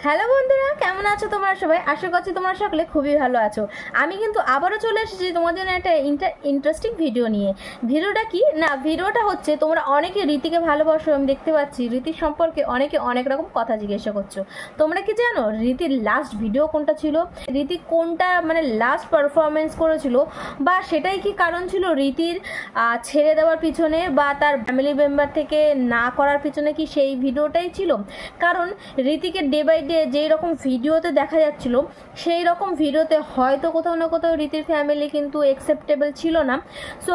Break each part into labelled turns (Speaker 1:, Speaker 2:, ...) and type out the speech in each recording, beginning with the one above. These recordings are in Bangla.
Speaker 1: হ্যালো বন্ধুরা, কেমন আছো তোমরা সবাই? আশা করছি তোমরা সকলে খুবই ভালো আছো। আমি কিন্তু আবারও চলে এসেছি তোমাদের জন্য একটা ইন্টারেস্টিং ভিডিও নিয়ে। ভিডিওটা কি না, ভিডিওটা হচ্ছে তোমরা অনেকে রীতিকে ভালোবাসো, আমি দেখতে পাচ্ছি। রীতির সম্পর্কে অনেকে অনেক রকম কথা জিজ্ঞাসা করছো। তোমরা কি জানো রীতির লাস্ট ভিডিও কোনটা ছিল? রীতি কোনটা মানে লাস্ট পারফরমেন্স করেছিল, বা সেটাই কি কারণ ছিল রীতির ছেড়ে দেওয়ার পিছনে বা তার ফ্যামিলি মেম্বার থেকে না করার পিছনে? কি সেই ভিডিওটাই ছিল? কারণ রীতিকে ডে বাই ডে যেই রকম ভিডিওতে দেখা যাচ্ছিল, সেই রকম ভিডিওতে হয়তো কোথাও না কোথাও রীতির ফ্যামিলি কিন্তু অ্যাকসেপ্টেবল ছিল না। সো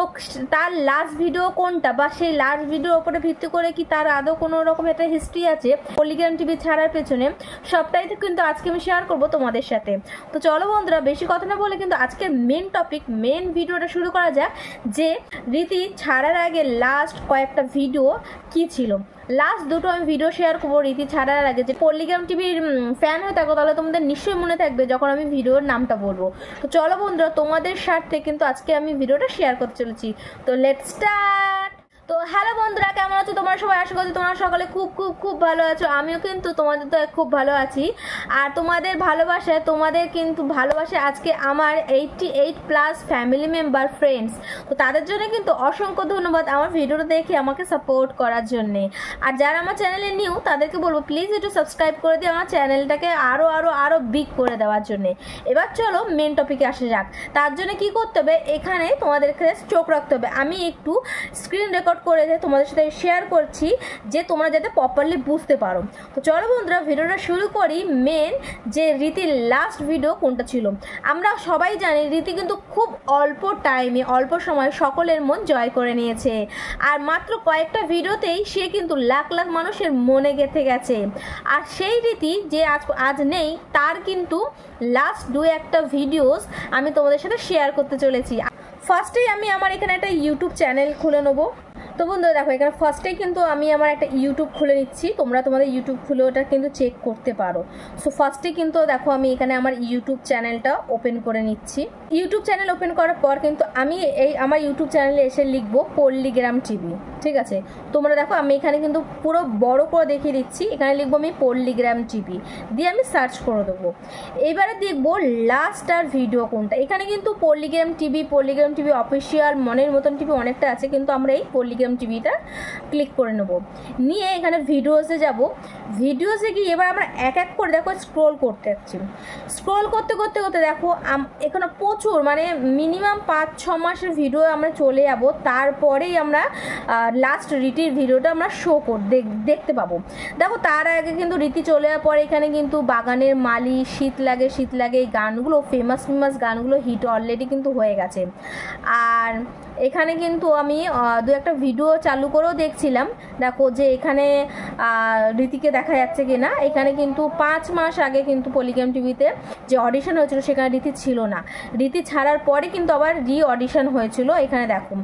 Speaker 1: তার লাস্ট ভিডিও কোনটা, বা সেই লাস্ট ভিডিওর উপরে ভিত্তি করে কি তার আদৌ কোনো রকম একটা হিস্ট্রি আছে পলিগ্রাম টিভি ছাড়ার পেছনে, সবটাই তো কিন্তু আজকে আমি শেয়ার করবো তোমাদের সাথে। তো চলো বন্ধুরা, বেশি কথা না বলে কিন্তু আজকে মেন টপিক, মেন ভিডিওটা শুরু করা যাক। যে রীতি ছাড়ার আগে লাস্ট কয়েকটা ভিডিও কি ছিল। লাস্ট দুটো আমি ভিডিও শেয়ার করবো রীতি ছাড়ার আগে। যে পলিগ্রাম টিভির ফ্যান হয়ে থাকো তাহলে তোমাদের নিশ্চয়ই মনে থাকবে যখন আমি ভিডিওর নামটা বলবো। তো চলো বন্ধুরা, তোমাদের স্বার্থে কিন্তু আজকে আমি ভিডিওটা শেয়ার করতে চলেছি। তো লেটস স্টার্ট। তো হ্যালো বন্ধুরা, কেমন আছো তোমরা সবাই? আশা করছি তোমরা সকালে খুব খুব খুব ভালো আছো। আমিও কিন্তু তোমাদের তো খুব ভালো আছি। আর তোমাদের ভালোবাসায় আজকে আমার 88+ ফ্যামিলি মেম্বার ফ্রেন্ডস, তো তাদের জন্য কিন্তু অসংখ্য ধন্যবাদ আমার ভিডিওটা দেখে আমাকে সাপোর্ট করার জন্যে। আর যারা আমার চ্যানেলে নিউ তাদেরকে বলবো প্লিজ একটু সাবস্ক্রাইব করে দিয়ে আমার চ্যানেলটাকে আরও বিগ করে দেওয়ার জন্যে। এবার চলো মেন টপিকে আসা যাক। তার জন্য কি করতে হবে, এখানে তোমাদেরকে চোখ রাখতে হবে। আমি একটু স্ক্রিন রেকর্ড করে তোমাদের সাথে শেয়ার করছি যে তোমরা যাতে প্রপারলি বুঝতে পারো। তো চলো বন্ধুরা, ভিডিওটা শুরু করি। মেন যে রীতির লাস্ট ভিডিও কোনটা ছিল। আমরা সবাই জানি রীতি কিন্তু খুব অল্প টাইমে, অল্প সময়ে সকলের মন জয় করে নিয়েছে। আর মাত্র কয়েকটা ভিডিওতেই সে কিন্তু লাখ লাখ মানুষের মনে গেঁথে গেছে। আর সেই রীতি যে আজ নেই, তার কিন্তু লাস্ট একটা ভিডিওস আমি তোমাদের সাথে শেয়ার করতে চলেছি। ফার্স্টেই আমি আমার এখানে একটা ইউটিউব চ্যানেল খুলে নেবো। তো বন্ধুরা দেখো, এখানে ফার্স্টেই কিন্তু আমি আমার একটা ইউটিউব খুলে নিচ্ছি। তোমরা তোমাদের ইউটিউব খুলে ওটা কিন্তু চেক করতে পারো। সো ফার্স্টে কিন্তু দেখো আমি এখানে আমার ইউটিউব চ্যানেলটা ওপেন করে নিচ্ছি। ইউটিউব চ্যানেল ওপেন করার পর কিন্তু আমি আমার ইউটিউব চ্যানেলে এসে লিখবো পল্লিগ্রাম টিভি। ঠিক আছে, তোমরা দেখো আমি এখানে কিন্তু পুরো বড় করে দেখিয়ে দিচ্ছি। এখানে লিখবো আমি পল্লিগ্রাম টিভি, দিয়ে আমি সার্চ করে দেবো। এইবারে দেখবো লাস্ট আর ভিডিও কোনটা। এখানে কিন্তু পল্লিগ্রাম টিভি অফিসিয়াল, মনের মতন টিভি অনেকটা আছে, কিন্তু আমরা এই পল্লিগ্রাম টিভিটা ক্লিক করে নেব। নিয়ে এখানে ভিডিওসে যাব। ভিডিওসে গিয়ে এবার আমরা এক এক করে দেখো স্ক্রোল করতে যাচ্ছি। স্ক্রোল করতে করতে করতে দেখো এখানে প্রচুর, মানে মিনিমাম 5-6 মাসের ভিডিও আমরা চলে যাব। তারপরেই আমরা লাস্ট রীতির ভিডিওটা আমরা দেখতে পাবো। দেখো তার আগে কিন্তু রীতি চলে যাওয়ার পরে এখানে কিন্তু বাগানের মালি, শীত লাগে এই গানগুলো, ফেমাস গানগুলো হিট অলরেডি কিন্তু হয়ে গেছে। আর এখানে কিন্তু আমি দু একটা ভিডিও চালু করেও দেখছিলাম। দেখো যে এখানে রীতিকে দেখা যাচ্ছে কি না। এখানে কিন্তু 5 মাস আগে কিন্তু পলিগ্রাম টিভিতে যে অডিশন হয়েছিল সেখানে রীতি ছিল না। রীতি ছাড়ার পরে কিন্তু আবার অডিশন হয়েছিল। এখানে দেখো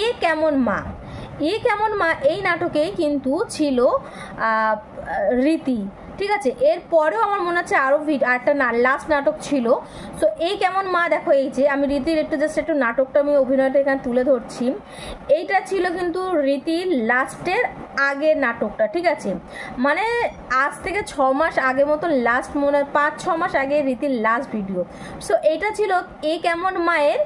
Speaker 1: এ কেমন মা এই নাটকেই কিন্তু ছিল রীতি। ঠিক আছে, এরপরেও আমার মনে হচ্ছে আরও একটা লাস্ট নাটক ছিল। সো এই কেমন মা, দেখো এই যে আমি রীতির একটু নাটকটা আমি অভিনয়টা এখানে তুলে ধরছি। এইটা ছিল কিন্তু রীতির লাস্টের আগের নাটকটা। ঠিক আছে, মানে আজ থেকে 6 মাস আগে মতো লাস্ট, মনে 5-6 মাস আগে রীতির লাস্ট ভিডিও। সো এইটা ছিল এই কেমন মায়ের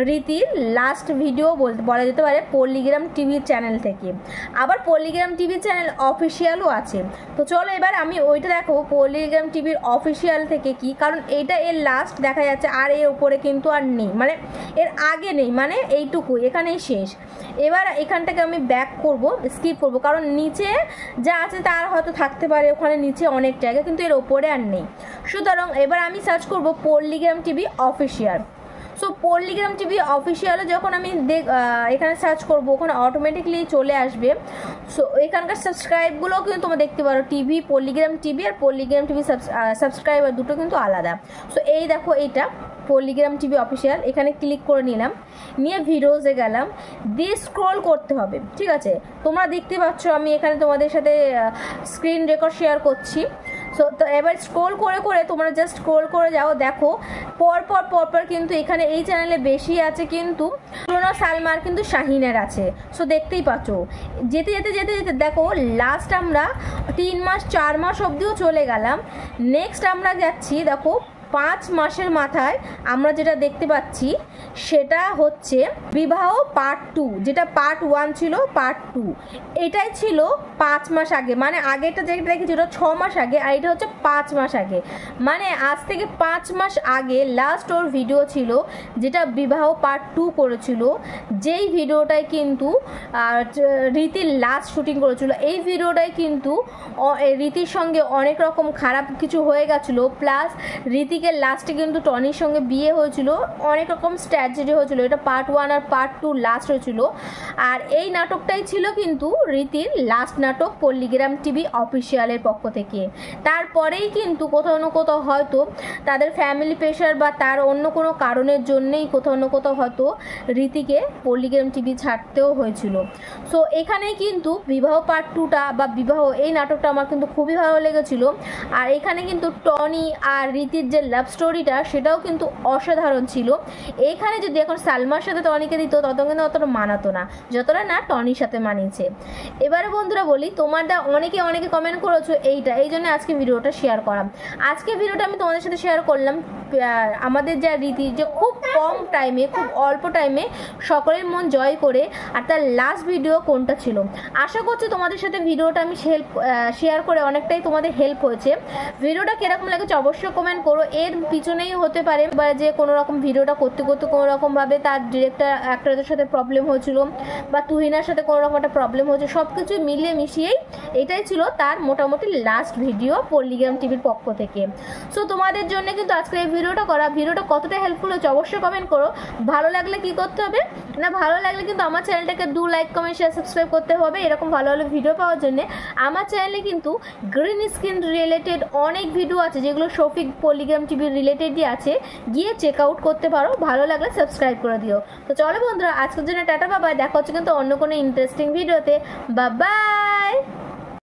Speaker 1: রীতির লাস্ট ভিডিও বলা যেতে পারে পল্লিগ্রাম টিভি চ্যানেল থেকে। আবার পল্লিগ্রাম টিভি চ্যানেল অফিসিয়ালও আছে। তো চলো এবার আমি ওইটা দেখো পল্লিগ্রাম টিভির অফিসিয়াল থেকে কি, কারণ এইটা এর লাস্ট দেখা যাচ্ছে। আর এর উপরে কিন্তু আর নেই, মানে এর আগে নেই, মানে এইটুকু এখানেই শেষ। এবার এখান থেকে আমি ব্যাক করব, স্কিপ করব, কারণ নিচে যা আছে তার হয়তো থাকতে পারে ওখানে নিচে অনেক জায়গা, কিন্তু এর ওপরে আর নেই। সুতরাং এবার আমি সার্চ করব পল্লিগ্রাম টিভি অফিসিয়াল। সো পল্লিগ্রাম টিভি অফিসিয়ালে যখন আমি এখানে সার্চ করবো, ওখানে অটোমেটিকলি চলে আসবে। সো এখানকার সাবস্ক্রাইবগুলোও কিন্তু তোমরা দেখতে পারো। পল্লিগ্রাম টিভি আর পল্লিগ্রাম টিভি সাবস্ক্রাইবার দুটো কিন্তু আলাদা। সো এই দেখো এইটা পল্লিগ্রাম টিভি অফিসিয়াল, এখানে ক্লিক করে নিলাম। নিয়ে ভিডিওসে গেলাম, দিয়ে স্ক্রল করতে হবে। ঠিক আছে, তোমরা দেখতে পাচ্ছ আমি এখানে তোমাদের সাথে স্ক্রিন রেকর্ড শেয়ার করছি। সো তো এবার স্ক্রল করে করে তোমরা জাস্ট স্ক্রল করে যাও। দেখো পরপর কিন্তু এখানে এই চ্যানেলে বেশি আছে, কিন্তু পুরোনো সালমার কিন্তু শাহিনের আছে। সো দেখতেই পাচ্ছ যেতে দেখো লাস্ট আমরা 3 মাস 4 মাস অবধিও চলে গেলাম, নেক্সট আমরা যাচ্ছি, দেখো 5 মাসের মাথায় আমরা যেটা দেখতে পাচ্ছি সেটা হচ্ছে বিবাহ পার্ট 2, যেটা পার্ট 1 ছিল, পার্ট 2 এটাই ছিল 5 মাস আগে, মানে আগেটা যেটা দেখেছি ওটা 6 মাস আগে, আর এটা হচ্ছে 5 মাস আগে, মানে আজ থেকে 5 মাস আগে লাস্ট ওর ভিডিও ছিল যেটা বিবাহ পার্ট 2 করেছিল, যেই ভিডিওটাই কিন্তু রীতির লাস্ট শুটিং করেছিল। এই ভিডিওটাই কিন্তু রীতির সঙ্গে অনেক রকম খারাপ কিছু হয়ে গেছিলো, প্লাস রীতিকে লাস্টে কিন্তু টনির সঙ্গে বিয়ে হয়েছিল, অনেক রকম স্ট্র্যাটেজি হয়েছিল। এটা পার্ট 1 আর পার্ট 2 লাস্ট হয়েছিল। আর এই নাটকটাই ছিল কিন্তু রীতির লাস্ট নাটক পল্লীগ্রাম টিভি অফিসিয়ালের পক্ষ থেকে। তারপরেই কিন্তু কোথাও না কোথাও হয়তো তাদের ফ্যামিলি প্রেশার বা তার অন্য কোনো কারণের জন্যেই কোথাও না কোথাও হয়তো রীতিকে পল্লীগ্রাম টিভি ছাড়তেও হয়েছিল। সো এখানেই কিন্তু বিবাহ পার্ট 2টা বা বিবাহ এই নাটকটা আমার কিন্তু খুবই ভালো লেগেছিল। আর এখানে কিন্তু টনি আর রীতির যে লাভ স্টোরিটা সেটাও কিন্তু অসাধারণ ছিল। এইখানে যদি এখন সালমার সাথে টনিকে দিত তত কিন্তু অতটা মানাতো না, যতটা না টনির সাথে মানিয়েছে। এবারে বন্ধুরা বলি, তোমরা অনেকে কমেন্ট করেছো এইটা, এই জন্য আজকে ভিডিওটা শেয়ার করা। আজকে ভিডিওটা আমি তোমাদের সাথে শেয়ার করলাম আমাদের যা রীতি, যে খুব কম টাইমে, খুব অল্প টাইমে সকলের মন জয় করে, আর তার লাস্ট ভিডিও কোনটা ছিল। আশা করছি তোমাদের সাথে ভিডিওটা আমি শেয়ার করে অনেকটাই তোমাদের হেল্প হয়েছে। ভিডিওটা কিরকম লাগছে অবশ্যই কমেন্ট করো। এর পিছনেই হতে পারে যে কোনো রকম ভিডিওটা করতে করতে কোনো রকমভাবে তার ডিরেক্টর অ্যাক্টরদের সাথে প্রবলেম হয়েছিল, বা তুহিনার সাথে কোনো রকম একটা প্রবলেম হয়েছে, সব কিছু মিলিয়ে মিশিয়েই এটাই ছিল তার মোটামুটি লাস্ট ভিডিও পল্লীগ্রাম টিভির পক্ষ থেকে। সো তোমাদের জন্য কিন্তু আজকে এই ভিডিওটা করা। ভিডিওটা কতটা হেল্পফুল হচ্ছে অবশ্যই কমেন্ট করো। ভালো লাগলে কি করতে হবে না, ভালো লাগলে কিন্তু আমার চ্যানেলটাকে লাইক কমেন্ট শেয়ার সাবস্ক্রাইব করতে হবে। এরকম ভালো ভালো ভিডিও পাওয়ার জন্য আমার চ্যানেলে কিন্তু গ্রিন স্ক্রিন রিলেটেড অনেক ভিডিও আছে, যেগুলো শফিক পল্লীগ্রাম টিভির রিলেটেডই আছে, গিয়ে চেক আউট করতে পারো। ভালো লাগলে সাবস্ক্রাইব করে দিও। তো চলো বন্ধুরা, আজকের জন্য টাটা, বাবাই। দেখা হচ্ছে কিন্তু অন্য কোনো ইন্টারেস্টিং ভিডিওতে। বাই।